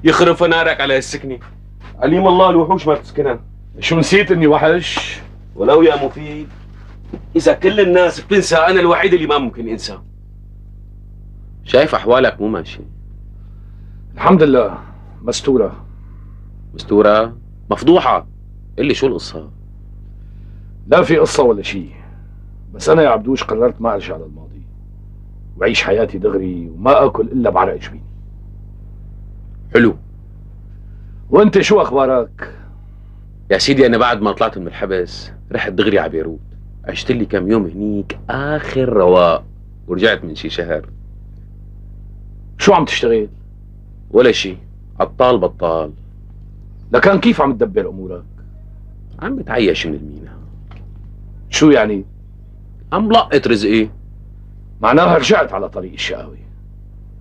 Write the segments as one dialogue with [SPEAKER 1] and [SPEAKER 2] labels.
[SPEAKER 1] يخرف نارك على هالسكنة. عليم الله الوحوش ما بتسكنها.
[SPEAKER 2] شو نسيت اني وحش؟
[SPEAKER 1] ولو يا مفيد، إذا كل الناس بتنسى أنا الوحيد اللي ما ممكن أنسى. شايف أحوالك مو ماشي.
[SPEAKER 2] الحمد لله مستورة.
[SPEAKER 1] مستورة؟ مفضوحة. قل لي شو القصة؟
[SPEAKER 2] لا في قصة ولا شيء، بس أنا يا عبدوش قررت ما أرجع للماضي وأعيش حياتي دغري وما آكل إلا بعرق جبيني.
[SPEAKER 1] حلو.
[SPEAKER 2] وأنت شو أخبارك؟
[SPEAKER 1] يا سيدي أنا بعد ما طلعت من الحبس رحت دغري على بيروت، عشت لي كم يوم هنيك آخر رواق، ورجعت من شي شهر.
[SPEAKER 2] شو عم تشتغل؟
[SPEAKER 1] ولا شي، عطال بطال.
[SPEAKER 2] لكان كيف عم تدبر أمورك؟
[SPEAKER 1] عم بتعيش من المينا.
[SPEAKER 2] شو يعني؟
[SPEAKER 1] عم لقط رزقي.
[SPEAKER 2] معناها رجعت على طريق الشقاوي.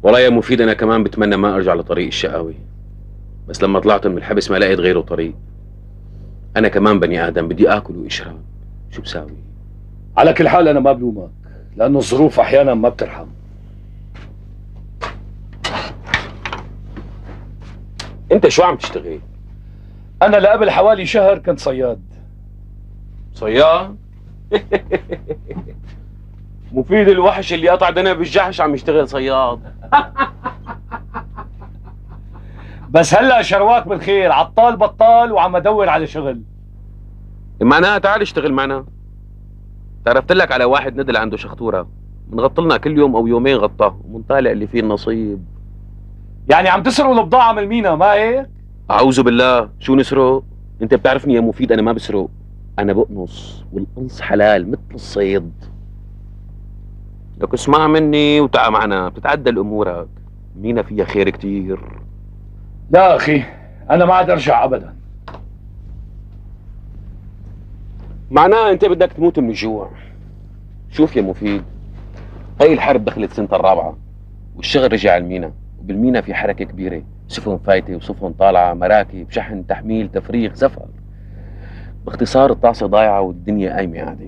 [SPEAKER 1] والله يا مفيد أنا كمان بتمنى ما أرجع لطريق الشقاوي، بس لما طلعت من الحبس ما لقيت غيره طريق. أنا كمان بني آدم بدي آكل وأشرب، شو بساوي؟
[SPEAKER 2] على كل حال أنا ما بلومك، لأنه الظروف أحيانا ما بترحم.
[SPEAKER 1] أنت شو عم تشتغل؟
[SPEAKER 2] أنا لقبل حوالي شهر كنت صياد.
[SPEAKER 1] صياد؟ مفيد الوحش اللي قطع دنا بالجحش عم يشتغل صياد.
[SPEAKER 2] بس هلا شرواك بالخير، عطال بطال وعم ادور على شغل.
[SPEAKER 1] معناها تعال اشتغل معنا. تعرفت لك على واحد ندل عنده شخطوره، بنغط لنا كل يوم او يومين غطاه ومنطالع اللي فيه النصيب.
[SPEAKER 2] يعني عم تسرقوا البضاعة من المينا ما هيك؟
[SPEAKER 1] اعوذ بالله، شو نسرق؟ انت بتعرفني يا مفيد انا ما بسرق، انا بقنص، والقنص حلال مثل الصيد. لك اسمع مني وتعا معنا بتتعدل امورك، مينا فيها خير كتير.
[SPEAKER 2] لا اخي انا ما عاد ارجع ابدا.
[SPEAKER 1] معناها انت بدك تموت من الجوع. شوف يا مفيد، هاي الحرب دخلت سنتها الرابعة والشغل رجع على المينا، وبالمينا في حركة كبيرة، سفن فايتة وسفن طالعة، مراكب، شحن، تحميل، تفريغ، سفر. باختصار الطاسة ضايعة والدنيا قايمة قاعدة.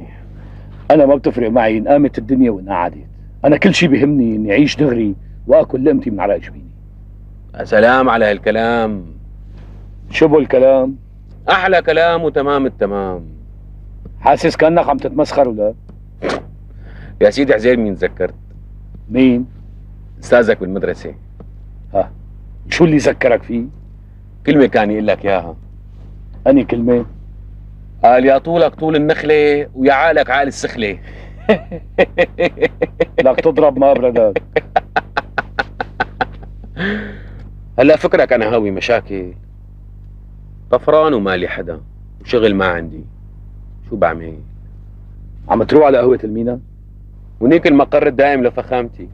[SPEAKER 2] انا ما بتفرق معي ان قامت الدنيا وان قعدت، انا كل شيء بيهمني اني اعيش دغري واكل لقمتي من عرق جبيني.
[SPEAKER 1] يا سلام على هالكلام.
[SPEAKER 2] شو الكلام؟
[SPEAKER 1] احلى كلام وتمام التمام.
[SPEAKER 2] حاسس كانك عم تتمسخر ولا؟
[SPEAKER 1] يا سيدي عزيز مين ذكرت؟
[SPEAKER 2] مين؟
[SPEAKER 1] استاذك بالمدرسة.
[SPEAKER 2] ها شو اللي ذكرك فيه؟
[SPEAKER 1] كلمة كان يقول لك اياها.
[SPEAKER 2] أني كلمة؟
[SPEAKER 1] قال يا طولك طول النخلة ويا عالك عال السخلة.
[SPEAKER 2] لك تضرب ما بردك.
[SPEAKER 1] هلا فكرك انا هاوي مشاكل، طفران ومالي حدا وشغل ما عندي، شو بعمل؟
[SPEAKER 2] عم تروح على قهوة المينا؟
[SPEAKER 1] هنيك المقر الدائم لفخامتي.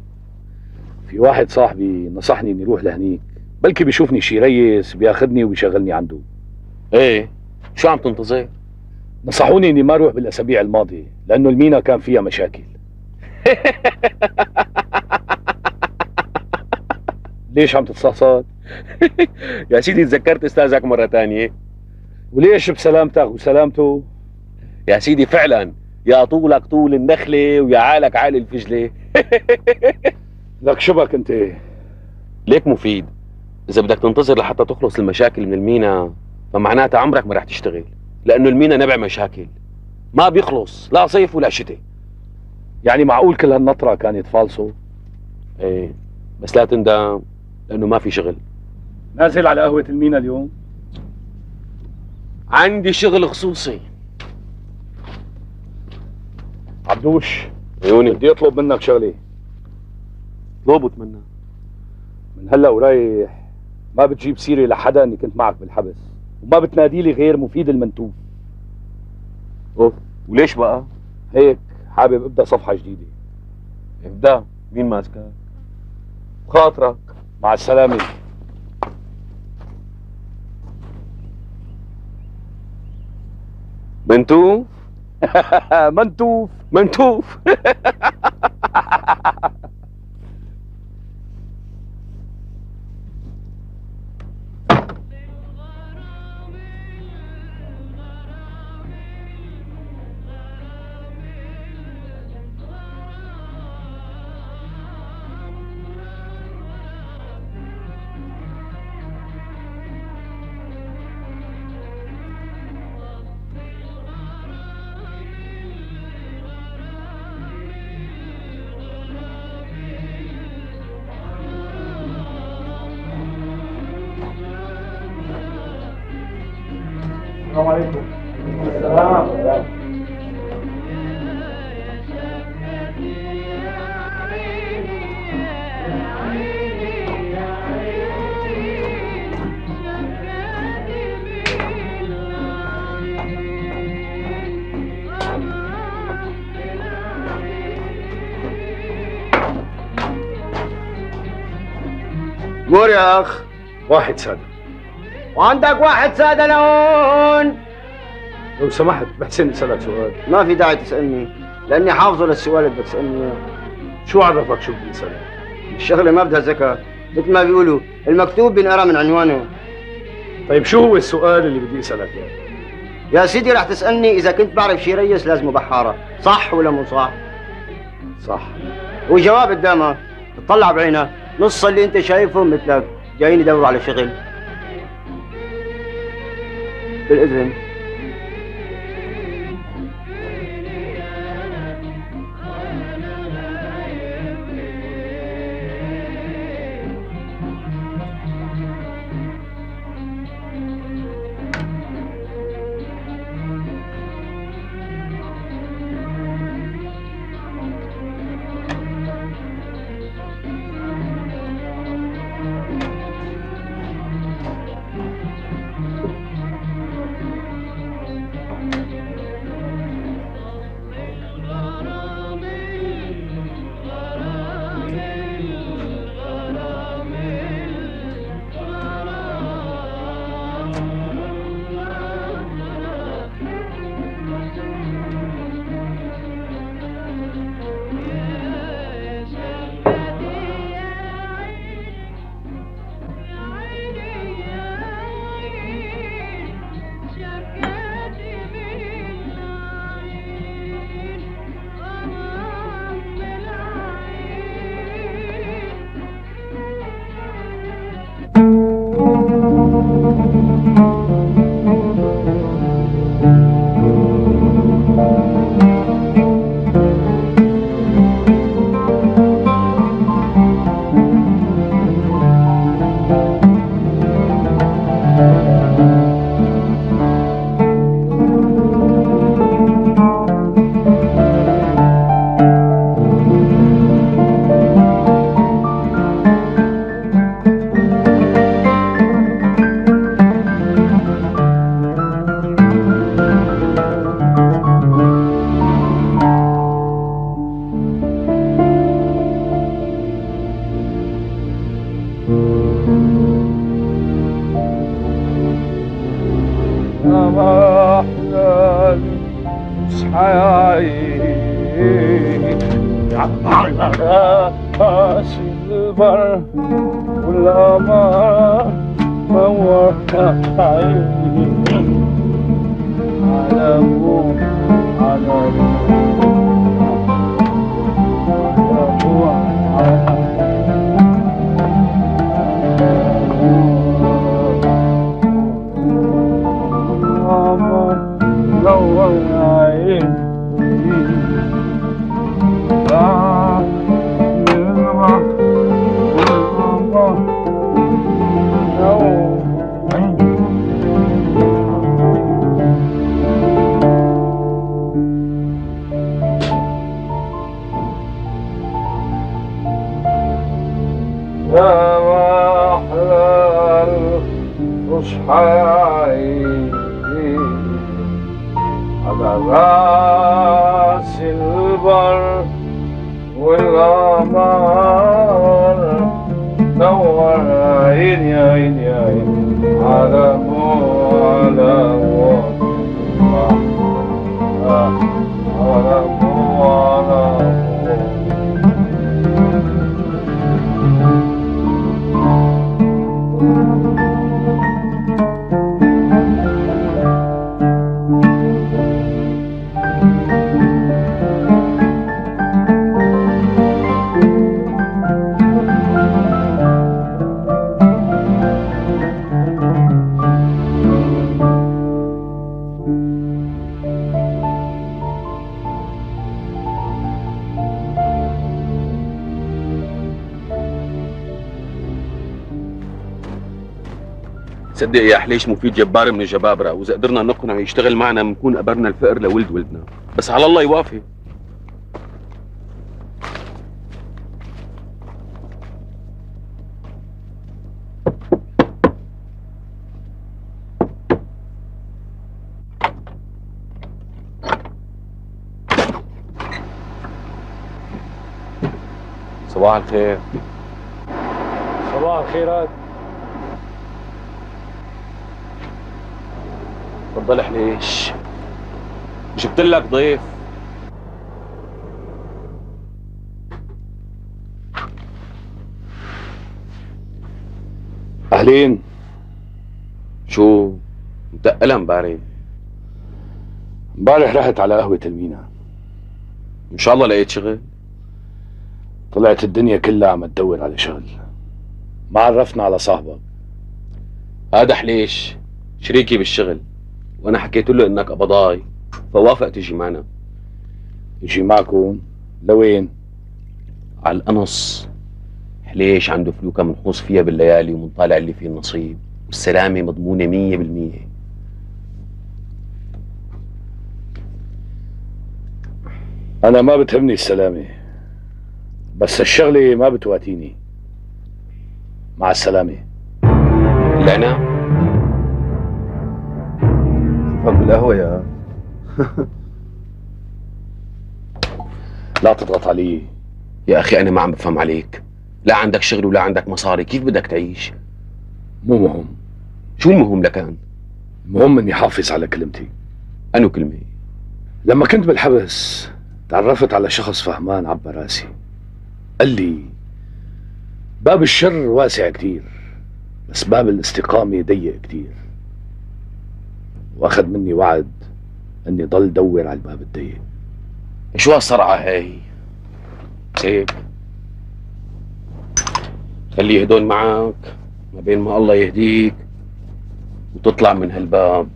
[SPEAKER 2] في واحد صاحبي نصحني اني اروح لهنيك، بلكي بيشوفني شي ريس بياخذني وبيشغلني عنده.
[SPEAKER 1] ايه شو عم تنتظر؟
[SPEAKER 2] نصحوني اني ما اروح بالاسابيع الماضية لانه المينا كان فيها مشاكل. ليش عم تتصاصر؟
[SPEAKER 1] يا سيدي تذكرت استاذك مرة تانية.
[SPEAKER 2] وليش بسلامتك وسلامته؟
[SPEAKER 1] يا سيدي فعلا يا طولك طول النخلة ويا عالك عال الفجلة.
[SPEAKER 2] لك شبك انت؟
[SPEAKER 1] ليك مفيد، اذا بدك تنتظر لحتى تخلص المشاكل من المينا فمعناتها عمرك ما رح تشتغل، لانه المينا نبع مشاكل ما بيخلص لا صيف ولا شتاء.
[SPEAKER 2] يعني معقول كل هالنطرة كانت فالصو؟
[SPEAKER 1] ايه بس لا تندم لانه ما في شغل.
[SPEAKER 2] نازل على قهوة المينا اليوم؟
[SPEAKER 1] عندي شغل خصوصي.
[SPEAKER 2] عبدوش
[SPEAKER 1] عيوني
[SPEAKER 2] بدي اطلب منك شغلة.
[SPEAKER 1] اطلب واتمنى.
[SPEAKER 2] من هلا ورايح ما بتجيب سيرة لحدا اني كنت معك بالحبس، وما بتنادي لي غير مفيد المنتوف.
[SPEAKER 1] اوف، وليش بقى؟
[SPEAKER 2] هيك حابب ابدا صفحة جديدة.
[SPEAKER 1] ابدا، مين ماسكك؟ خاطرك.
[SPEAKER 2] مع السلامة.
[SPEAKER 1] منتوف.
[SPEAKER 2] منتوف
[SPEAKER 1] منتوف.
[SPEAKER 2] السلام عليكم. السلام.
[SPEAKER 3] قول يا اخ.
[SPEAKER 2] واحد سادة.
[SPEAKER 3] وعندك واحد سادة لهون.
[SPEAKER 2] لو سمحت بحسن اسالك سؤال.
[SPEAKER 3] ما في داعي تسألني لاني حافظه للسؤال اللي بدك تسألني اياه.
[SPEAKER 2] شو عرفك شو بدي اسالك؟
[SPEAKER 3] الشغلة ما بدها ذكاء، مثل ما بيقولوا المكتوب بينقرا من عنوانه.
[SPEAKER 2] طيب شو هو السؤال اللي بدي اسالك اياه؟
[SPEAKER 3] يا سيدي رح تسألني اذا كنت بعرف شي ريس لازمه بحارة، صح ولا مو صح؟
[SPEAKER 2] صح.
[SPEAKER 3] والجواب قدامك، تطلع بعينك، نص اللي انت شايفهم مثلك جايين يدوروا على شغل. بالإذن.
[SPEAKER 1] تصدق يا حليش مفيد جبار من الجبابرة، وإذا قدرنا نقنعه يشتغل معنا بنكون قبرنا الفقر لولد ولدنا، بس على الله يوافق. صباح الخير.
[SPEAKER 2] صباح الخيرات.
[SPEAKER 1] تفضل حليش، جبت لك ضيف.
[SPEAKER 2] اهلين.
[SPEAKER 1] شو متقلة امبارح؟
[SPEAKER 2] امبارح رحت على قهوة المينا.
[SPEAKER 1] ان شاء الله لقيت شغل؟
[SPEAKER 2] طلعت الدنيا كلها عم تدور على شغل. ما عرفنا على صاحبك.
[SPEAKER 1] هذا حليش شريكي بالشغل، وانا حكيت له انك قبضاي فوافق تيجي معنا.
[SPEAKER 2] يجي معكم؟ لوين؟
[SPEAKER 1] على القنص. حليش عنده فلوكة منحوس فيها بالليالي ومنطالع اللي فيه النصيب، والسلامة مضمونة 100%.
[SPEAKER 2] أنا ما بتهمني السلامة، بس الشغلة ما بتواتيني. مع السلامة.
[SPEAKER 1] لأنا؟
[SPEAKER 4] شوفك بالقهوة يا
[SPEAKER 2] لا تضغط علي.
[SPEAKER 1] يا أخي أنا ما عم بفهم عليك، لا عندك شغل ولا عندك مصاري، كيف بدك تعيش؟
[SPEAKER 2] مو مهم.
[SPEAKER 1] شو المهم لكان؟
[SPEAKER 2] المهم إني حافظ على كلمتي.
[SPEAKER 1] أنو كلمة؟
[SPEAKER 2] لما كنت بالحبس تعرفت على شخص فهمان عبى راسي. قال لي باب الشر واسع كتير، بس باب الاستقامة ضيق كتير، واخذ مني وعد اني ضل دور على الباب الضيق.
[SPEAKER 1] شو هالصرعة هاي؟ سيب خليه هدول معك ما بين ما الله يهديك وتطلع من هالباب.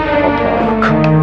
[SPEAKER 1] أطلعك.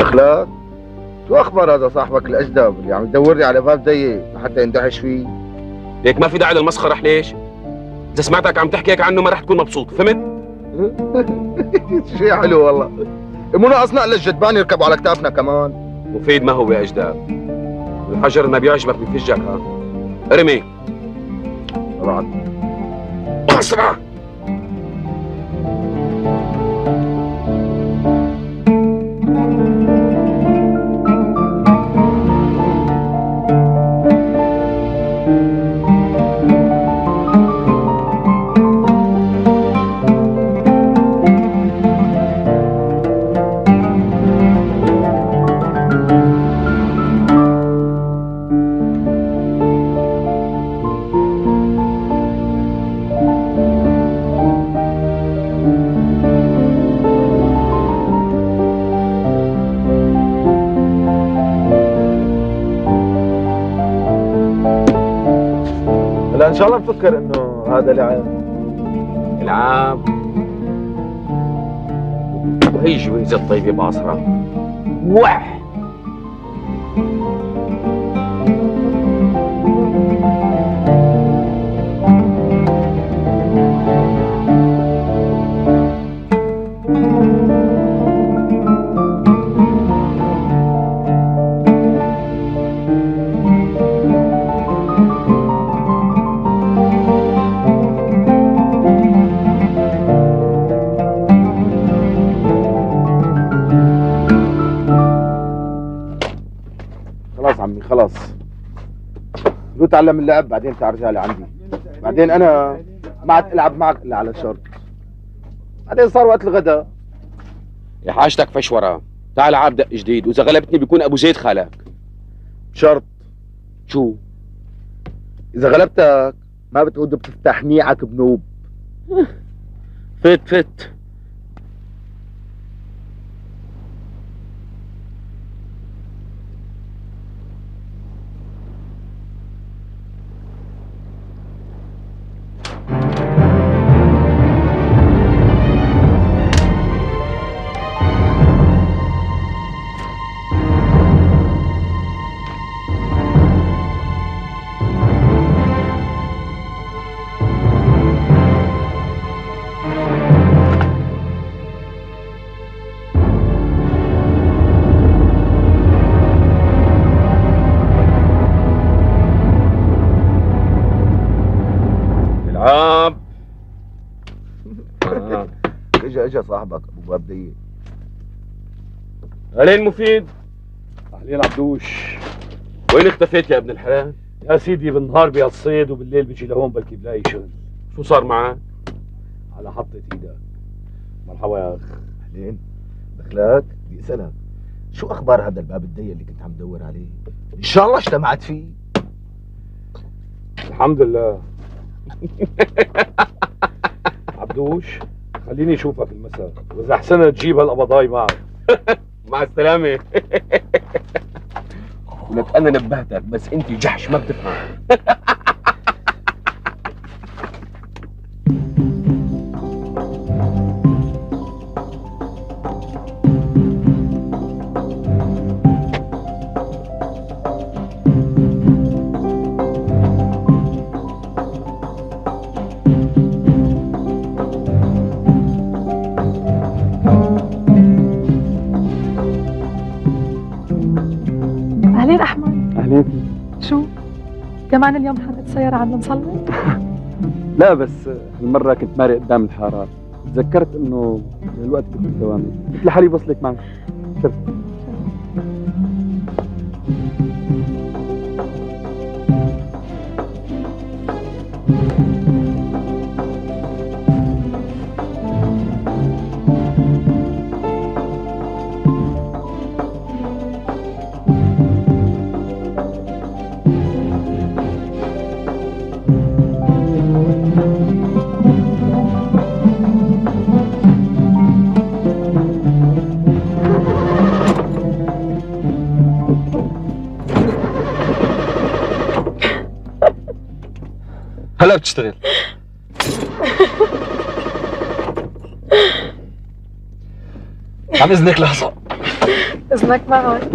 [SPEAKER 4] اخلاق. شو اخبار هذا صاحبك الاجدب اللي عم يدور لي على باب ضيق لحتى يندهش فيه؟
[SPEAKER 1] ليك ما في داعي للمسخرة حليش، إذا سمعتك عم تحكي هيك عنه ما رح تكون مبسوط، فهمت؟
[SPEAKER 4] شيء حلو والله. مو ناقصنا الا الجدبان يركبوا على كتافنا كمان.
[SPEAKER 1] مفيد ما هو يا أجداد، الحجر ما بيعجبك بيفجك. ها ارمي
[SPEAKER 4] طبعا.
[SPEAKER 1] اسرع.
[SPEAKER 4] هلا ان شاء الله مفكر انه هذا لعب.
[SPEAKER 1] العاب وهي جويزة الطيبة باصرة. وح
[SPEAKER 4] عمي خلاص، روح تعلم اللعب بعدين تعال رجالي عندي. بعدين انا ما عاد العب معك الا على شرط. بعدين صار وقت الغداء.
[SPEAKER 1] يا حاجتك فشورة، تعال عاب دق جديد، واذا غلبتني بيكون ابو زيد خالك.
[SPEAKER 4] شرط
[SPEAKER 1] شو؟
[SPEAKER 4] اذا غلبتك ما بتعود بتفتح نيعك بنوب.
[SPEAKER 1] فت العاب.
[SPEAKER 4] اجا صاحبك ابو باب ضيق.
[SPEAKER 1] اهلين مفيد.
[SPEAKER 2] اهلين عبدوش.
[SPEAKER 1] وين اختفيت يا ابن الحلال؟
[SPEAKER 2] يا سيدي بالنهار بيصيد وبالليل بيجي لهون بلكي بلاقي شغل.
[SPEAKER 1] شو صار معك؟
[SPEAKER 2] على حطة ايدك. مرحبا يا اخ.
[SPEAKER 4] اهلين، دخلك بدي اسالك شو اخبار هذا الباب الضيق اللي كنت عم تدور عليه؟ ان شاء الله اجتمعت فيه.
[SPEAKER 2] الحمد لله. عبدوش خليني اشوفك المساء، واذا احسنت تجيب هالقبضاي معك.
[SPEAKER 1] مع السلامة. ولك انا نبهتك بس انت جحش ما بتفهم.
[SPEAKER 5] أهلين أحمد.
[SPEAKER 6] أهلين.
[SPEAKER 5] شو؟ كمان اليوم حاطط سيارة عند مصلي؟
[SPEAKER 6] لا بس هالمرة كنت مارق قدام الحارات، تذكرت إنه الوقت كنت بدوامي، قلت لحالي بوصلك معي. شرف.
[SPEAKER 7] هلا بتشتغل. عن اذنك لحظة.
[SPEAKER 5] إذنك معك.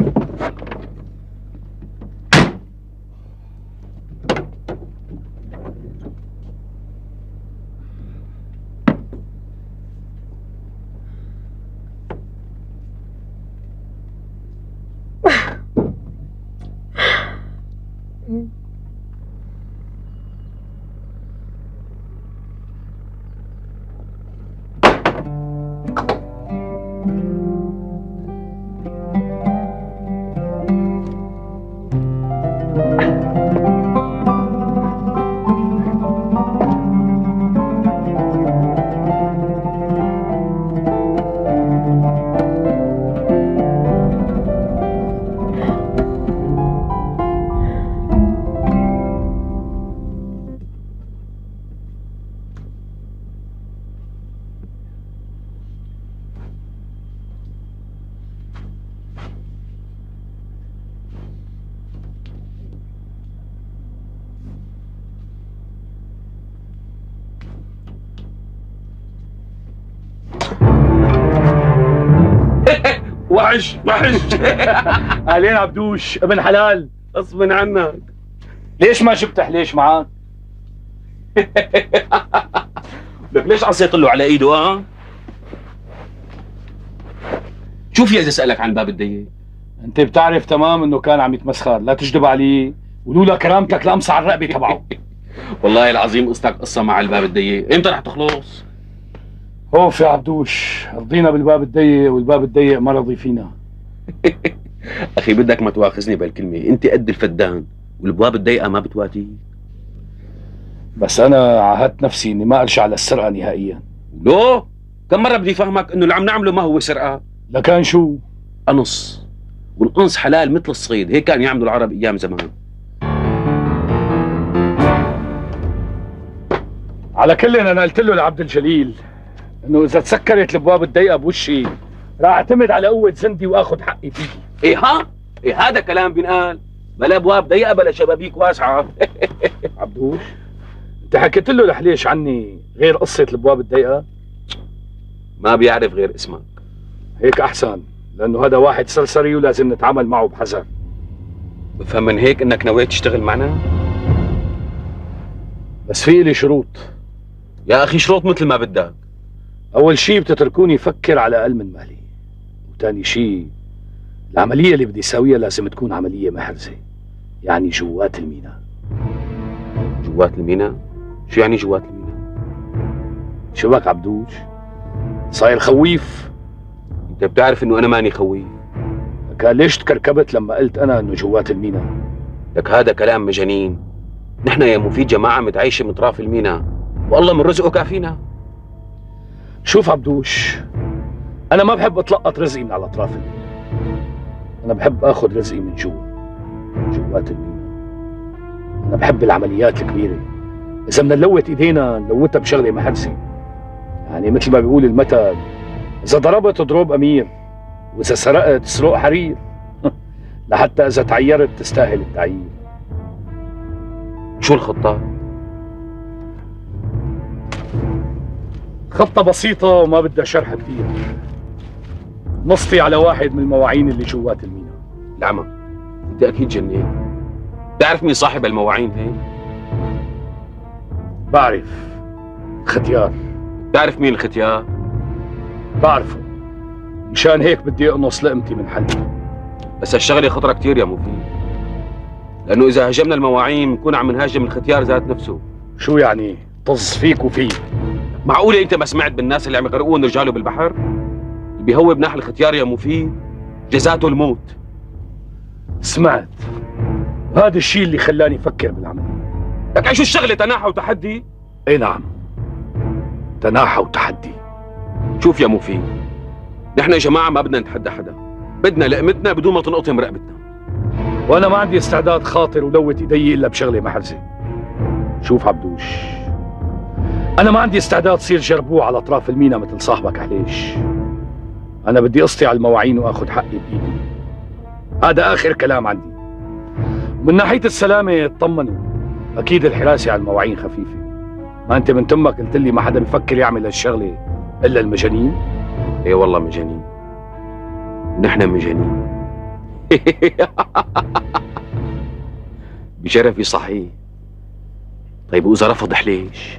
[SPEAKER 1] وحش.
[SPEAKER 2] اهلين عبدوش ابن حلال.
[SPEAKER 1] غصب عنك.
[SPEAKER 2] ليش ما جبت حليش معك؟
[SPEAKER 1] لك ليش عصيت له على ايده؟ شوف يا اذا سألك عن باب الضيق.
[SPEAKER 2] انت بتعرف تمام انه كان عم يتمسخر، لا تجدب عليه، ولولا كرامتك لامسح على الرقبه تبعه.
[SPEAKER 1] والله العظيم قصتك قصة مع الباب الضيق، امتى رح تخلص؟
[SPEAKER 2] اوف يا عبدوش، رضينا بالباب الضيق والباب الضيق ما رضي فينا.
[SPEAKER 1] اخي بدك ما تواخذني بالكلمه، انت قد الفدان والابواب الضيقه ما بتواتي.
[SPEAKER 2] بس انا عاهدت نفسي اني ما ارجع للسرقه نهائيا.
[SPEAKER 1] لو كم مره بدي فهمك انه اللي عم نعمله ما هو سرقه؟
[SPEAKER 2] لكان شو؟
[SPEAKER 1] قنص، والقنص حلال مثل الصيد، هيك كانوا يعملوا العرب ايام زمان.
[SPEAKER 2] على كل انا قلت له لعبد الجليل انه اذا تسكرت الابواب الضيقه بوشي راح اعتمد على قوه زندي واخذ حقي فيه.
[SPEAKER 1] ايه ها؟ ايه هذا كلام بينقال؟ بلا ابواب ضيقه بلا شبابيك واسعه.
[SPEAKER 2] عبدوش انت حكيت له لحليش عني غير قصه الابواب الضيقه؟
[SPEAKER 1] ما بيعرف غير اسمك.
[SPEAKER 2] هيك احسن، لانه هذا واحد سرسري ولازم نتعامل معه بحذر.
[SPEAKER 1] بفهم من هيك انك نويت تشتغل معنا؟
[SPEAKER 2] بس في لي شروط.
[SPEAKER 1] يا اخي شروط مثل ما بدك.
[SPEAKER 2] اول شيء بتتركوني افكر على اقل من مالي، وثاني شيء العمليه اللي بدي اساويها لازم تكون عمليه محرزه، يعني جوات المينا.
[SPEAKER 1] جوات المينا؟ شو يعني جوات المينا؟
[SPEAKER 2] شو بك عبدوش؟ صاير خويف؟
[SPEAKER 1] انت بتعرف انه انا ماني خويف.
[SPEAKER 2] كان ليش تكركبت لما قلت انا انه جوات المينا؟
[SPEAKER 1] لك هذا كلام مجانين. نحن يا مفيد جماعه متعايشه من اطراف المينا، والله من رزقه كافينا.
[SPEAKER 2] شوف عبدوش، انا ما بحب اتلقط رزقي من على اطراف المينا، انا بحب اخذ رزقي من جوات المينا. انا بحب العمليات الكبيره، اذا بدنا نلوت ايدينا نلوتها بشغله محرسه، يعني مثل ما بيقول المثل اذا ضربت اضرب امير، واذا سرقت اسرق حرير. لحتى اذا تعيرت تستاهل التعيير.
[SPEAKER 1] شو الخطه؟
[SPEAKER 2] خطة بسيطة وما بدها شرح كثير. نصفي على واحد من المواعين اللي جوات المينا.
[SPEAKER 1] العمى، انت اكيد جنيت. بتعرف مين صاحب المواعين هي؟
[SPEAKER 2] بعرف، ختيار.
[SPEAKER 1] بتعرف مين الختيار؟
[SPEAKER 2] بعرفه، مشان هيك بدي اقنص لقمتي من حلبي.
[SPEAKER 1] بس هالشغله خطره كثير يا مفيد، لانه اذا هاجمنا المواعين بنكون عم نهاجم الختيار ذات نفسه.
[SPEAKER 2] شو يعني؟ طز فيك وفيه.
[SPEAKER 1] معقوله انت ما سمعت بالناس اللي عم يغرقون رجاله بالبحر؟ اللي بيهوب ناحية الختيار يا مفيد جزاته الموت.
[SPEAKER 2] سمعت، وهذا الشيء اللي خلاني افكر بالعملية.
[SPEAKER 1] لك ايش الشغله تناحى وتحدي؟
[SPEAKER 2] اي نعم، تناحى وتحدي.
[SPEAKER 1] شوف يا مفيد، نحن يا جماعه ما بدنا نتحدى حدا، بدنا لقمتنا بدون ما تنقطم رقبتنا.
[SPEAKER 2] وانا ما عندي استعداد خاطر ولوت ايدي الا بشغله محرزه. شوف عبدوش، انا ما عندي استعداد صير جربوع على اطراف المينا مثل صاحبك عليش. انا بدي اسطي على المواعين واخذ حقي بايدي، هذا اخر كلام عندي. من ناحيه السلامه اطمنوا، اكيد الحراسه على المواعين خفيفه. ما انت من تمك قلت لي ما حدا بفكر يعمل هالشغله الا المجانين.
[SPEAKER 1] ايه والله مجانين، نحن مجانين. بشرفي صحيح. طيب واذا رفض حليش؟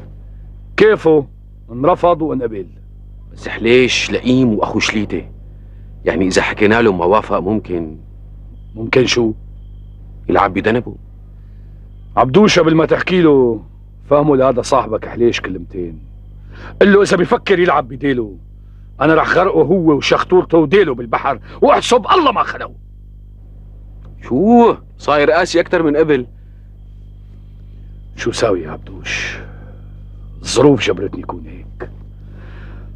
[SPEAKER 2] كيفه؟ انرفض وانقبل.
[SPEAKER 1] بس حليش لئيم واخو شليته، يعني اذا حكينا له ما وافق ممكن
[SPEAKER 2] شو؟
[SPEAKER 1] يلعب بدنبه.
[SPEAKER 2] عبدوش قبل ما تحكي له فهمه لهذا صاحبك حليش كلمتين. قل له اذا بفكر يلعب بديله انا رح غرقه هو وشخطورته وديله بالبحر واحسب الله ما خلقه.
[SPEAKER 1] شو صاير قاسي اكثر من قبل؟
[SPEAKER 2] شو ساوي يا عبدوش؟ الظروف جبرتني كون هيك،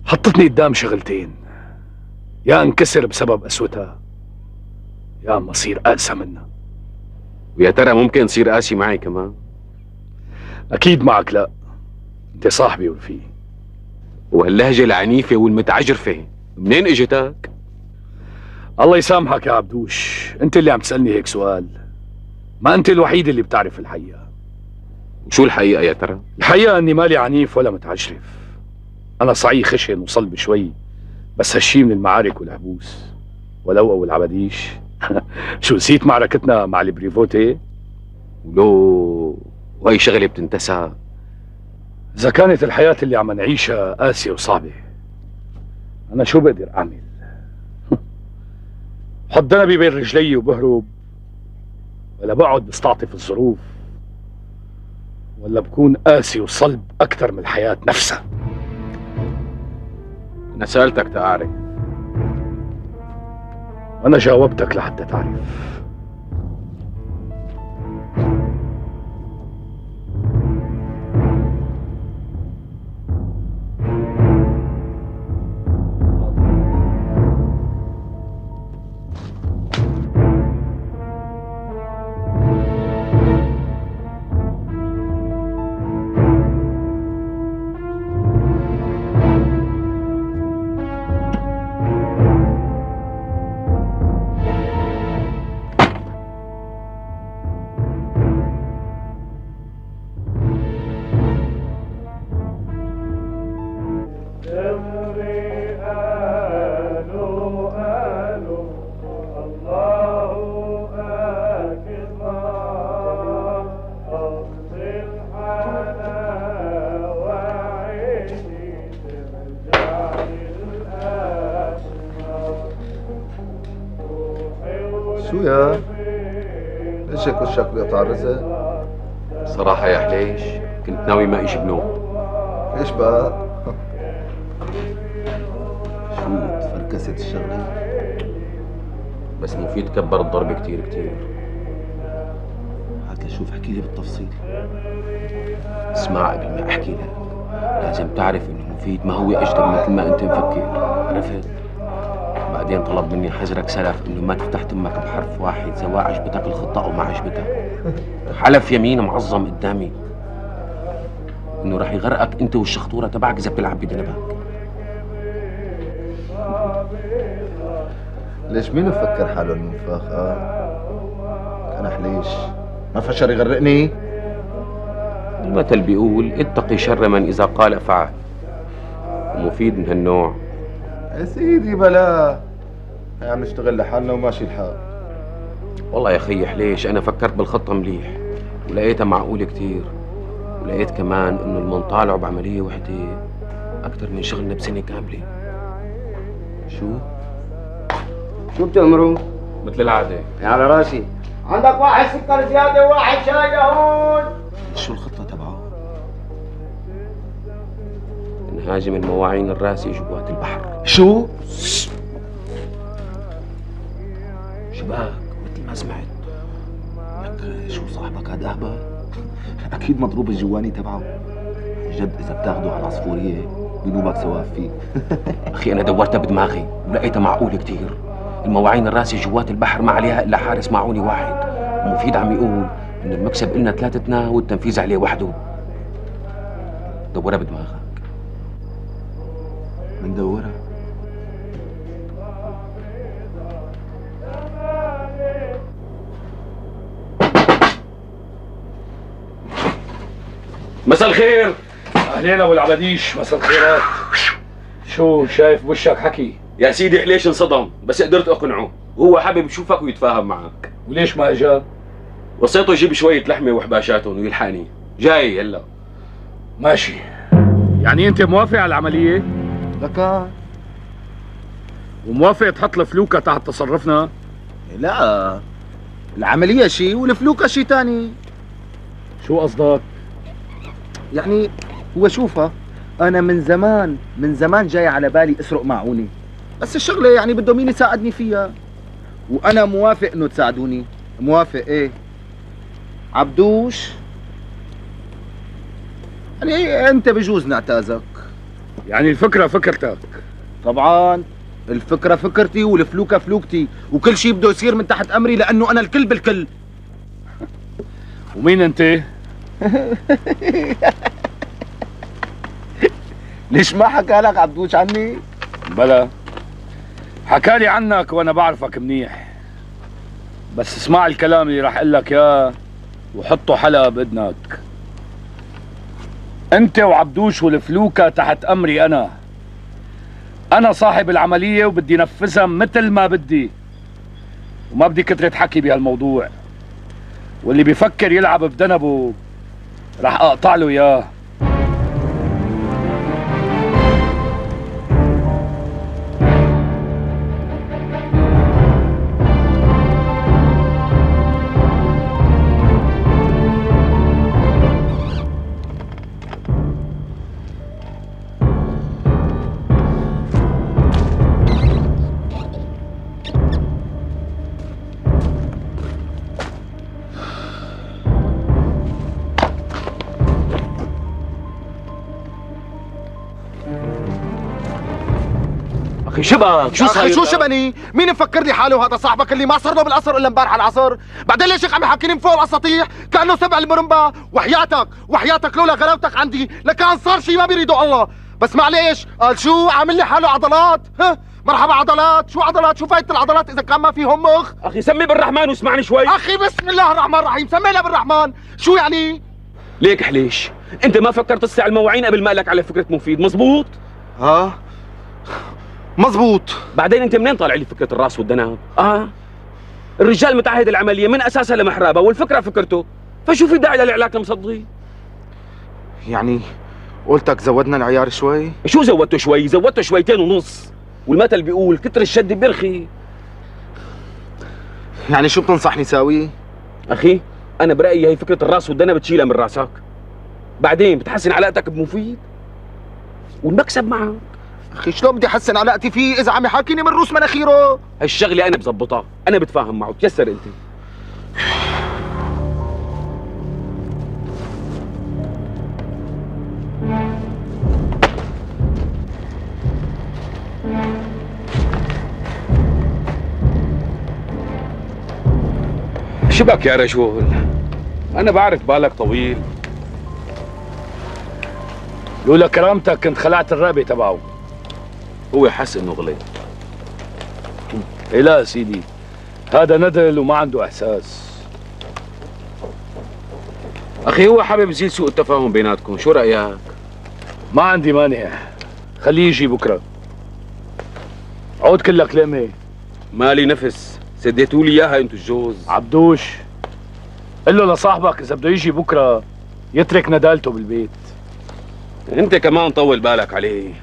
[SPEAKER 2] حطتني قدام شغلتين، يا انكسر بسبب قسوتها يا اما اصير اقسى منها.
[SPEAKER 1] ويا ترى ممكن تصير قاسي معي كمان؟
[SPEAKER 2] اكيد معك لا، انت صاحبي ورفيقي.
[SPEAKER 1] وهاللهجه العنيفه والمتعجرفه منين اجتك؟
[SPEAKER 2] الله يسامحك يا عبدوش، انت اللي عم تسالني هيك سؤال، ما انت الوحيد اللي بتعرف الحقيقه.
[SPEAKER 1] وشو الحقيقه يا ترى؟
[SPEAKER 2] الحقيقه اني مالي عنيف ولا متعجرف، انا صعي خشن وصلب شوي، بس هالشي من المعارك والحبوس ولو او العبديش. شو نسيت معركتنا مع البريفوتي؟
[SPEAKER 1] ولو وهي شغله بتنتسى.
[SPEAKER 2] اذا كانت الحياه اللي عم نعيشها قاسيه وصعبه انا شو بقدر اعمل؟ بحط دنبي بين رجلي وبهرب، ولا بقعد بستعطف الظروف، ولا بكون قاسي وصلب اكثر من الحياه نفسها؟
[SPEAKER 1] انا سالتك تعرف.
[SPEAKER 2] أنا جاوبتك لحتى تعرف.
[SPEAKER 4] شو يا؟ ليش هيك وشك بيقطع الرزق؟
[SPEAKER 1] صراحة يا حليش كنت ناوي ما اجي بنوم.
[SPEAKER 4] ليش بقى؟ شو تفركست الشغلة؟
[SPEAKER 1] بس مفيد كبر الضرب كتير كتير.
[SPEAKER 4] هات لشوف احكي لي بالتفصيل.
[SPEAKER 1] اسمع قبل ما احكي لك، لازم تعرف انه مفيد ما هو اجدر مثل ما انت مفكر، عرفت؟ بعدين طلب مني حذرك سلف انه ما تفتح تمك بحرف واحد سواء عجبتك الخطة او ما عجبتك. حلف يمين معظم قدامي انه رح يغرقك انت والشخطورة تبعك اذا بتلعب بدنبك.
[SPEAKER 4] ليش مين مفكر حاله المنفاخ؟ انا حليش ما فشر يغرقني.
[SPEAKER 1] المثل بيقول اتقي شر من اذا قال فعل، ومفيد من هالنوع.
[SPEAKER 4] يا سيدي بلا عم نشتغل لحالنا وماشي الحال.
[SPEAKER 1] والله يا خيي حليش انا فكرت بالخطة مليح ولقيتها معقولة كتير، ولقيت كمان انه المنطالع بعملية وحدة اكتر من شغلنا بسنة كاملة.
[SPEAKER 3] شو بتأمروا؟
[SPEAKER 1] مثل العادة.
[SPEAKER 3] على راسي. عندك واحد سكر زيادة وواحد شاي لهون.
[SPEAKER 1] شو الخطة تبعه؟ نهاجم المواعين الراسية جوات البحر.
[SPEAKER 4] شو؟
[SPEAKER 1] شباك مثل ما سمعت.
[SPEAKER 4] لك شو صاحبك هذا اهبل؟ اكيد مضروب الجواني تبعه. جد اذا بتاخده على العصفورية بنوبك سواف فيه.
[SPEAKER 1] اخي انا دورتها بدماغي ولقيتها معقولة كتير. المواعين الراسية جوات البحر ما عليها الا حارس معوني واحد، ومفيد عم يقول انه المكسب إلنا ثلاثتنا والتنفيذ عليه وحده. دورها بدماغك.
[SPEAKER 4] مندورها.
[SPEAKER 1] مساء الخير.
[SPEAKER 2] أهلين أبو العبديش، مساء الخيرات. شو شايف بوشك حكي؟
[SPEAKER 1] يا سيدي حليش انصدم بس قدرت اقنعه، وهو حابب يشوفك ويتفاهم معك.
[SPEAKER 2] وليش ما اجا؟
[SPEAKER 1] وصيته يجيب شوية لحمة وحباشاتهم ويلحقني. جاي هلا.
[SPEAKER 2] ماشي. يعني أنت موافق على العملية؟
[SPEAKER 4] لك
[SPEAKER 2] وموافق تحط الفلوكة تحت تصرفنا؟
[SPEAKER 4] لا، العملية شيء والفلوكة شيء تاني.
[SPEAKER 2] شو قصدك؟
[SPEAKER 4] يعني هو شوفها، أنا من زمان جاي على بالي أسرق معوني، بس الشغلة يعني بده مين يساعدني فيها، وأنا موافق إنه تساعدوني. موافق إيه؟ عبدوش؟ يعني أنت بجوز نعتازك.
[SPEAKER 2] يعني الفكرة فكرتك.
[SPEAKER 4] طبعا الفكرة فكرتي والفلوكة فلوكتي، وكل شيء بده يصير من تحت أمري لأنه أنا الكل بالكل.
[SPEAKER 2] ومين أنت؟
[SPEAKER 4] ليش ما حكى لك عبدوش عني؟
[SPEAKER 2] بلا، حكالي عنك وانا بعرفك منيح، بس اسمع الكلام اللي راح اقول لك اياه وحطه حلقة باذنك. انت وعبدوش والفلوكة تحت امري انا صاحب العملية وبدي نفذها مثل ما بدي، وما بدي كترة حكي بهالموضوع، واللي بيفكر يلعب بدنبه راح اقطع له اياه.
[SPEAKER 1] اخي شبك شو
[SPEAKER 4] اخي
[SPEAKER 1] صاير؟
[SPEAKER 4] شو شبني؟ مين مفكر لي حاله هذا صاحبك اللي ما صرنا بالقصر الا امبارح على العصر؟ بعدين ليش هيك عم يحكيني من فوق الاساطيح كانه سبع المرمبا؟ وحياتك لولا غلاوتك عندي لكان صار شيء ما بيريده الله. بس معليش قال شو عامل لي حاله عضلات؟ ها مرحبا عضلات. شو عضلات؟ شو فايدة العضلات اذا كان ما فيهم مخ؟
[SPEAKER 1] اخي سمي بالرحمن واسمعني شوي.
[SPEAKER 4] اخي بسم الله الرحمن الرحيم سمينا بالرحمن. شو يعني؟
[SPEAKER 1] ليك حليش انت ما فكرت تصنع المواعين قبل ما قالك على فكره مفيد؟ مزبوط.
[SPEAKER 4] ها مزبوط.
[SPEAKER 1] بعدين انت منين طالع لي فكره الراس والدناب؟ الرجال متعهد العمليه من اساسها لمحرابها والفكره فكرته، فشو في داعي للعلاقه المصدقي؟
[SPEAKER 4] يعني قلتك زودنا العيار شوي؟
[SPEAKER 1] شو زودته شوي؟ زودته شويتين ونص، والمثل بيقول كتر الشد بيرخي.
[SPEAKER 4] يعني شو بتنصحني ساوي؟
[SPEAKER 1] اخي انا برايي هي فكره الراس والدنب بتشيلها من راسك، بعدين بتحسن علاقتك بمفيد والمكسب معك.
[SPEAKER 4] اخي شلون بدي احسن علاقتي فيه اذا عم يحاكيني من روس مناخيره؟
[SPEAKER 1] هالشغله انا بظبطها، انا بتفاهم معه، تيسر انت. شبك يا رجل، انا بعرف بالك طويل.
[SPEAKER 2] لولا كرامتك كنت خلعت الرقبه تبعه.
[SPEAKER 1] هو حس انه غلط.
[SPEAKER 2] إيه لا سيدي، هذا ندل وما عنده احساس.
[SPEAKER 1] اخي هو حابب يزيد سوء التفاهم بيناتكم، شو رايك؟
[SPEAKER 2] ما عندي مانع، خليه يجي بكره. عود كلك لقمه.
[SPEAKER 1] مالي نفس، سديتوا لي اياها انتوا الجوز.
[SPEAKER 2] عبدوش قل له لصاحبك اذا بده يجي بكره يترك ندالته بالبيت.
[SPEAKER 1] انت كمان طول بالك عليه.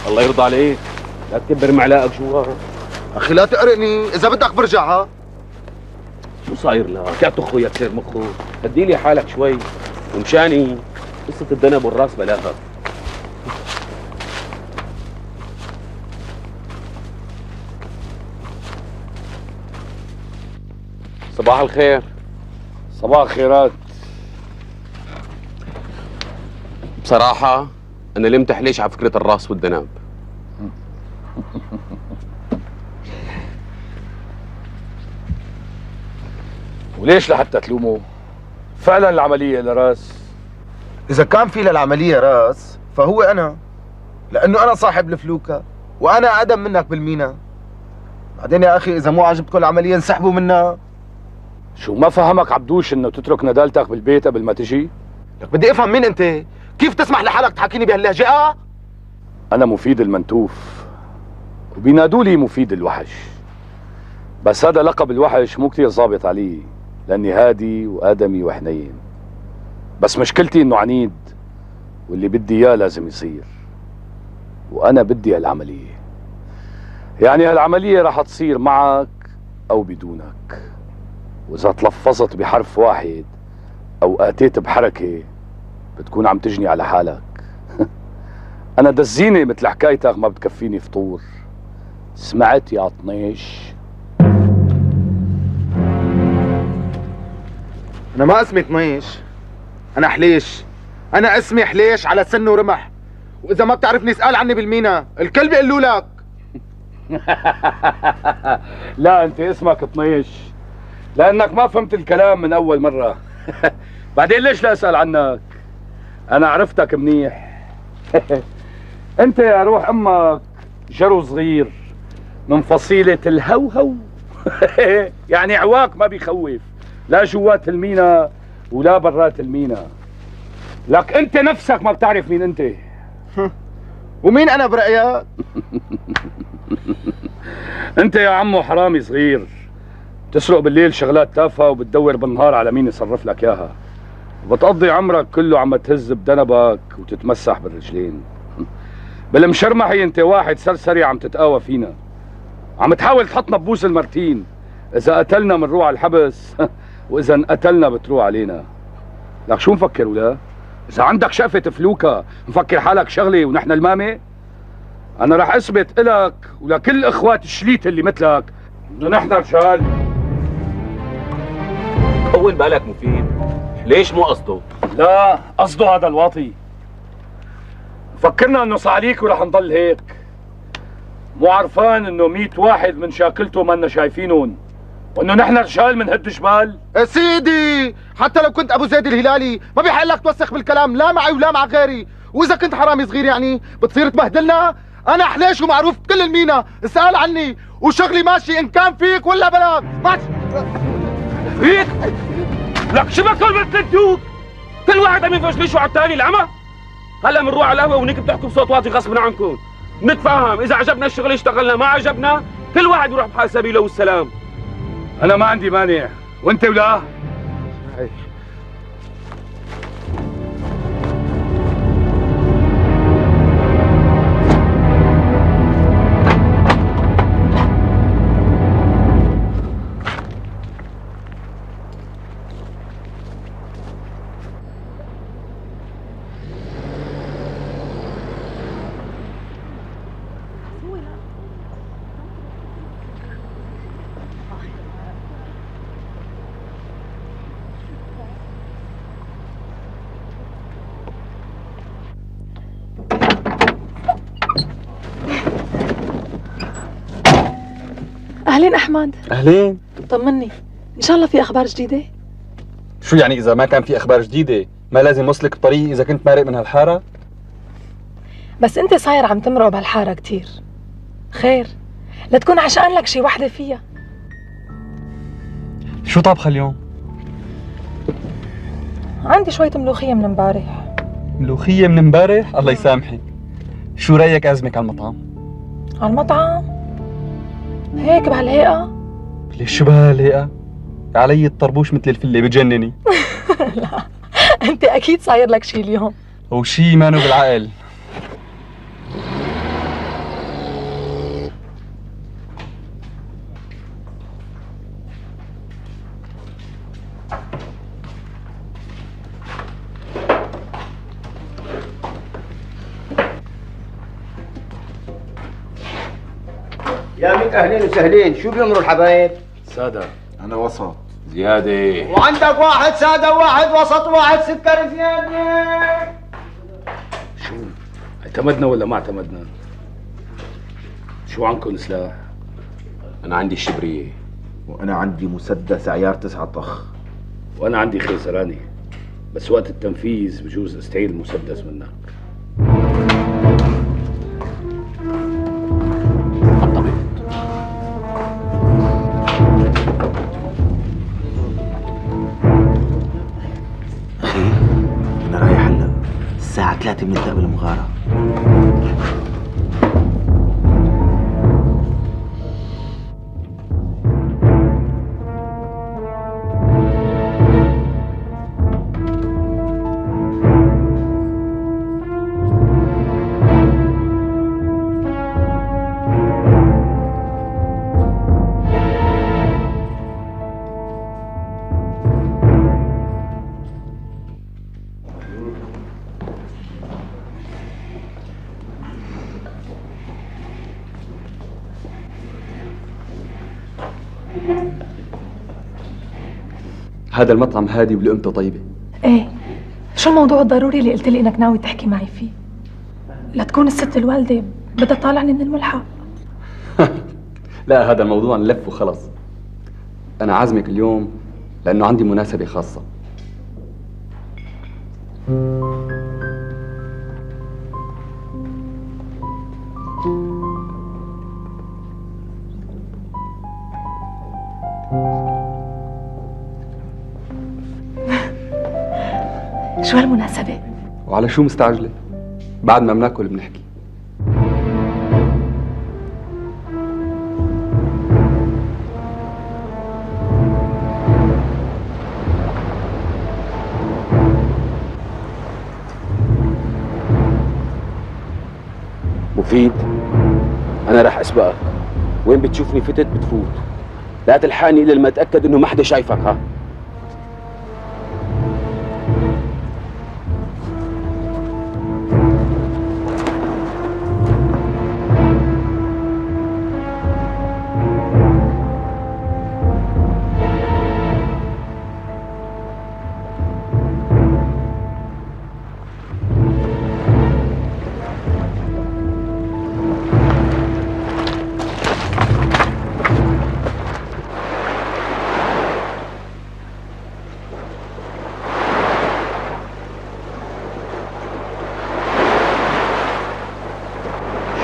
[SPEAKER 1] الله يرضى عليك، لا تكبر معلاقك جوا.
[SPEAKER 4] اخي لا تقرقني، اذا بدك برجعها.
[SPEAKER 1] شو صاير لك؟ يا تخو يا كسر مخه، هدي لي حالك شوي ومشاني قصة الذنب والراس بلاها. صباح الخير.
[SPEAKER 2] صباح الخيرات.
[SPEAKER 1] بصراحة أنا لم تحليش على فكرة الراس والذنب.
[SPEAKER 2] وليش لحتى تلومه؟ فعلا العملية لراس.
[SPEAKER 4] اذا كان في للعملية راس فهو انا، لانه انا صاحب الفلوكة وانا اقدم منك بالمينا. بعدين يا اخي اذا مو عاجبتكم العملية انسحبوا منها.
[SPEAKER 2] شو ما فهمك عبدوش انه تترك ندالتك بالبيت قبل ما تجي؟
[SPEAKER 4] لك بدي افهم مين انت؟ كيف تسمح لحالك تحكيني بهاللهجة؟
[SPEAKER 2] انا مفيد المنتوف وبينادولي مفيد الوحش، بس هذا لقب الوحش مو كتير ظابط علي لاني هادي وادمي وحنين، بس مشكلتي انه عنيد واللي بدي اياه لازم يصير، وانا بدي هالعملية. يعني هالعملية رح تصير معك او بدونك، واذا تلفظت بحرف واحد او اتيت بحركة بتكون عم تجني على حالك. انا دزيني مثل حكايتك ما بتكفيني فطور. سمعت يا طنيش؟
[SPEAKER 4] انا ما اسمي طنيش، انا حليش. انا اسمي حليش على سن ورمح، واذا ما بتعرفني اسأل عني بالمينا، الكل بيقولوا لك.
[SPEAKER 2] لا انت اسمك طنيش لانك ما فهمت الكلام من اول مرة. بعدين ليش لا اسأل عنك؟ انا عرفتك منيح. انت يا روح امك جرو صغير من فصيلة الهوهو. يعني عواك ما بيخوف، لا جوات المينا ولا برات المينا. لك انت نفسك ما بتعرف مين انت.
[SPEAKER 4] ومين انا برأيك؟
[SPEAKER 2] انت يا عمو حرامي صغير، بتسرق بالليل شغلات تافهة وبتدور بالنهار على مين يصرف لك اياها، وبتقضي عمرك كله عم تهز بدنبك وتتمسح بالرجلين. بالمشرمحي انت واحد سرسري عم تتقاوى فينا، عم تحاول تحطنا ببوس المرتين. اذا قتلنا بنروح على الحبس واذا انقتلنا بتروح علينا. لك شو مفكر ولا؟ اذا عندك شقفة فلوكة مفكر حالك شغلي ونحن المامة؟ انا رح اثبت الك ولكل اخوات الشليت اللي مثلك انه نحن رجال.
[SPEAKER 1] طول بالك مفيد، ليش مو قصده؟
[SPEAKER 2] لا قصده هذا الواطي. فكرنا انه صعليك ورح نضل هيك، مو عرفان انه 100 واحد من شاكلته منا شايفينهم، وانه نحن رجال من هد جبال.
[SPEAKER 4] يا سيدي حتى لو كنت ابو زيد الهلالي ما بيحق لك توسخ بالكلام لا معي ولا مع غيري، واذا كنت حرامي صغير يعني بتصير تبهدلنا. انا حليش ومعروف بكل المينا، اسال عني وشغلي ماشي ان كان فيك ولا بلاك.
[SPEAKER 1] فيك؟ لك شبك هول بالتنتوك، كل واحد عم ينفش ليشو على الثاني العمى. هلا بنروح على القهوه ونيك بتحكوا بصوت واطي غصبا عنكم، نتفاهم، اذا عجبنا الشغل اشتغلنا، ما عجبنا كل واحد يروح بحال سبيله والسلام.
[SPEAKER 2] انا ما عندي مانع، وانت ولا؟
[SPEAKER 5] أهلين أحمد.
[SPEAKER 7] اهلين.
[SPEAKER 5] طمني، إن شاء الله في أخبار جديدة؟
[SPEAKER 7] شو يعني اذا ما كان في اخبار جديده ما لازم وصلك بطريقي اذا كنت مارق من هالحاره؟
[SPEAKER 5] بس أنت صاير عم تمرق بهالحارة كتير. خير، لا تكون عشقان لك شي وحدة فيها.
[SPEAKER 7] شو طابخه اليوم؟
[SPEAKER 5] عندي شوية ملوخية من امبارح.
[SPEAKER 7] ملوخيه من امبارح؟ الله يسامحك. شو رايك اعزمك على المطعم؟
[SPEAKER 5] على المطعم؟ هيك بهالهيئة؟
[SPEAKER 7] ليش شو بهالهيئه؟ علي الطربوش مثل الفله بجنني.
[SPEAKER 5] لا، أنت أكيد صاير لك شي اليوم.
[SPEAKER 7] هو شي مانو بالعقل.
[SPEAKER 3] يا ميت اهلين وسهلين، شو بيمروا الحبايب؟
[SPEAKER 2] سادة.
[SPEAKER 4] انا وسط.
[SPEAKER 1] زياده.
[SPEAKER 3] وعندك واحد ساده وواحد وسط وواحد سكر زياده.
[SPEAKER 2] شو اعتمدنا ولا ما اعتمدنا؟ شو عنكم سلاح؟
[SPEAKER 1] انا عندي الشبريه.
[SPEAKER 4] وانا عندي مسدس عيار 9 طخ.
[SPEAKER 2] وانا عندي خيزراني، بس وقت التنفيذ بجوز استعيد المسدس منك.
[SPEAKER 4] اخي انا رايح هلا الساعة 3 بنبدأ بالمغارة.
[SPEAKER 7] هذا المطعم هادي ولقمته طيبه.
[SPEAKER 5] إيه، شو الموضوع الضروري اللي قلت لي إنك ناوي تحكي معي فيه؟ لا تكون الست الوالدة بدها تطالعني من الملحق.
[SPEAKER 7] لا هذا الموضوع نلف وخلص. انا عازمك اليوم لانه عندي مناسبه خاصه.
[SPEAKER 5] شو هالمناسبة؟
[SPEAKER 7] وعلى شو مستعجلة؟ بعد ما بناكل بنحكي.
[SPEAKER 1] مفيد، انا راح اسبقك. وين بتشوفني فتت بتفوت. لا تلحقني الا لما اتاكد انه ما حدا شايفك. ها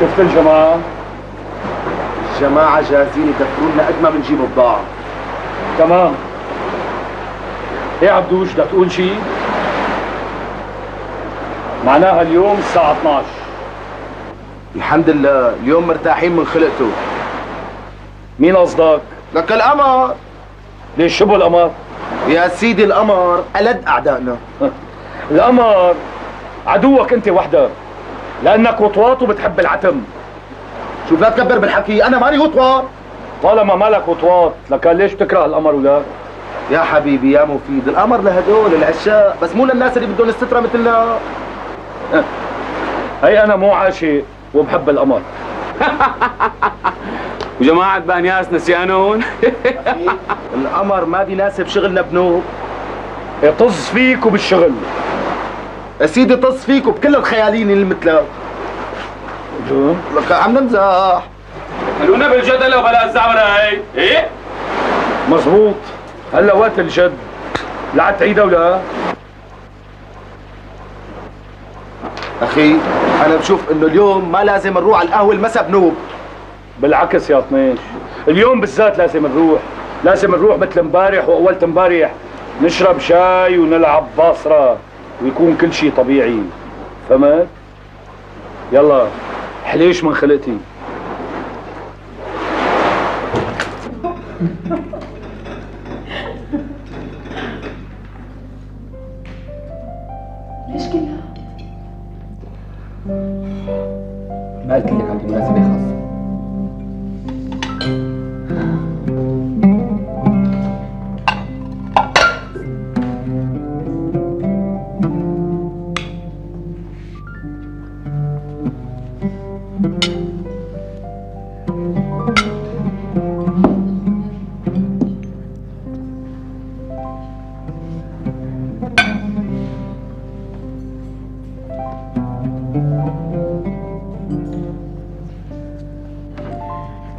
[SPEAKER 2] شفت الجماعة جاهزين يدفروا لنا قد ما بنجيب بضاعة. تمام. ايه عبدوش، بدك تقول شيء؟ معناها اليوم الساعة 12.
[SPEAKER 4] الحمد لله اليوم مرتاحين من خلقته.
[SPEAKER 2] مين قصدك؟
[SPEAKER 4] لك القمر.
[SPEAKER 2] ليش شبه القمر؟
[SPEAKER 4] يا سيدي القمر ألد أعدائنا.
[SPEAKER 2] القمر عدوك انت وحدك، لأنك وطواط وبتحب العتم.
[SPEAKER 4] شوف لا تكبر بالحكي، أنا ماني وطواط.
[SPEAKER 2] طالما مالك وطواط، لكن ليش بتكره القمر ولا؟
[SPEAKER 4] يا حبيبي يا مفيد، القمر لهدول العشاق، بس مو للناس اللي بدهم السترة مثلنا.
[SPEAKER 2] هي أنا مو عاشق وبحب القمر.
[SPEAKER 1] وجماعة بانياس نسيانون.
[SPEAKER 4] القمر ما بيناسب شغلنا بنوب.
[SPEAKER 2] يطز فيك وبالشغل.
[SPEAKER 4] يا سيدي طز فيك وبكل الخيالين اللي مثلك. لك عم نمزح.
[SPEAKER 1] خلونا بالجدل وبلا الزعبرة هي. ايه؟
[SPEAKER 2] مزبوط. هلا وقت الجد. لا تعيدها ولا؟
[SPEAKER 4] أخي أنا بشوف إنه اليوم ما لازم نروح على القهوة المسا بنوب.
[SPEAKER 2] بالعكس يا طنيش، اليوم بالذات لازم نروح مثل امبارح واول امبارح، نشرب شاي ونلعب باصرة ويكون كل شيء طبيعي. فهمت؟ يلا حليش من خلقتي.
[SPEAKER 5] ليش كلها؟
[SPEAKER 7] ما قلت لك عندي مناسبة خاصة.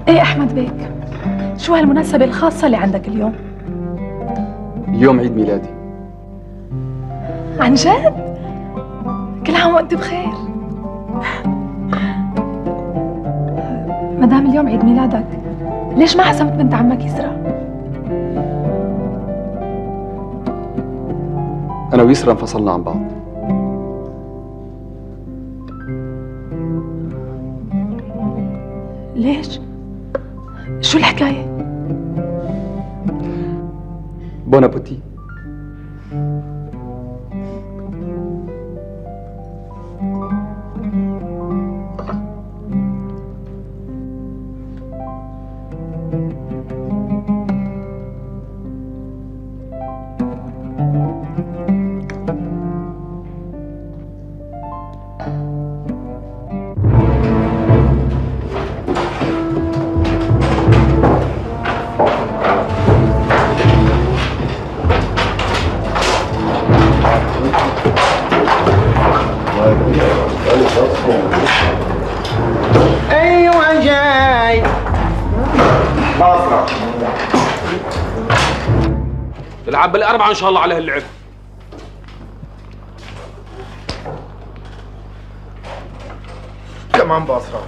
[SPEAKER 5] ايه احمد بيك، شو هالمناسبة الخاصة اللي عندك اليوم؟
[SPEAKER 7] اليوم عيد ميلادي.
[SPEAKER 5] عن جد؟ كل عام وانت بخير. مدام اليوم عيد ميلادك، ليش ما عزمت بنت عمك يسرا؟
[SPEAKER 7] أنا ويسرا انفصلنا عن بعض.
[SPEAKER 5] ليش؟ شو الحكاية؟
[SPEAKER 7] بون ابوتي.
[SPEAKER 3] ايوه جاي.
[SPEAKER 4] باصرة
[SPEAKER 1] تلعب بالأربعة إن شاء الله على هاللعب.
[SPEAKER 4] كمان باصرة.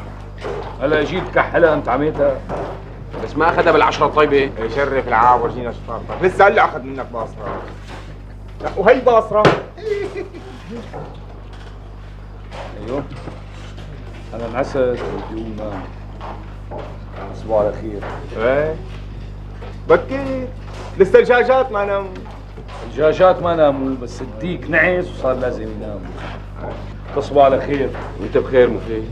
[SPEAKER 2] هلا جيت كحلها انت عميتها.
[SPEAKER 1] بس ما أخذها بالعشرة الطيبة.
[SPEAKER 8] يشرف العاب ورجينا شطارتك، لسه هلا اخذ منك باصره. لا وهي باصره.
[SPEAKER 2] ايوه انا انعست واليوم نام. تصبحوا على خير.
[SPEAKER 8] ايه بكير لسه الدجاجات ما ناموا.
[SPEAKER 2] الدجاجات ما ناموا بس الديك نعس وصار لازم ينام. تصبحوا على خير.
[SPEAKER 1] وانت بخير مفيد.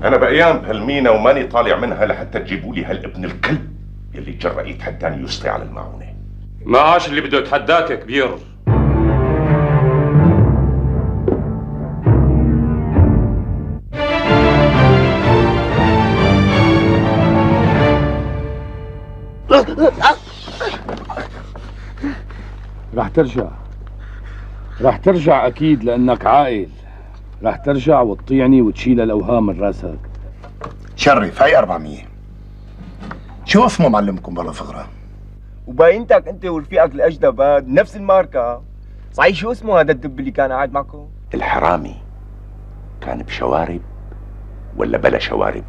[SPEAKER 9] انا بقيان بهالمينا وماني طالع منها لحتى تجيبوا لي هالابن الكلب يلي جرأ يتحداني يسطي على المعونه.
[SPEAKER 1] ما عاش اللي بده يتحداك يا كبير.
[SPEAKER 2] رح ترجع اكيد لانك عاقل. رح ترجع وتطيعني وتشيل الاوهام من راسك.
[SPEAKER 10] شرف هاي 400. شو اسمه معلمكم بالله فقرة؟
[SPEAKER 8] وباينتك انت ورفيقك الاجدب هاد نفس الماركه. صحيح شو اسمه هذا الدب اللي كان قاعد معكم؟
[SPEAKER 9] الحرامي كان بشوارب ولا بلا شوارب؟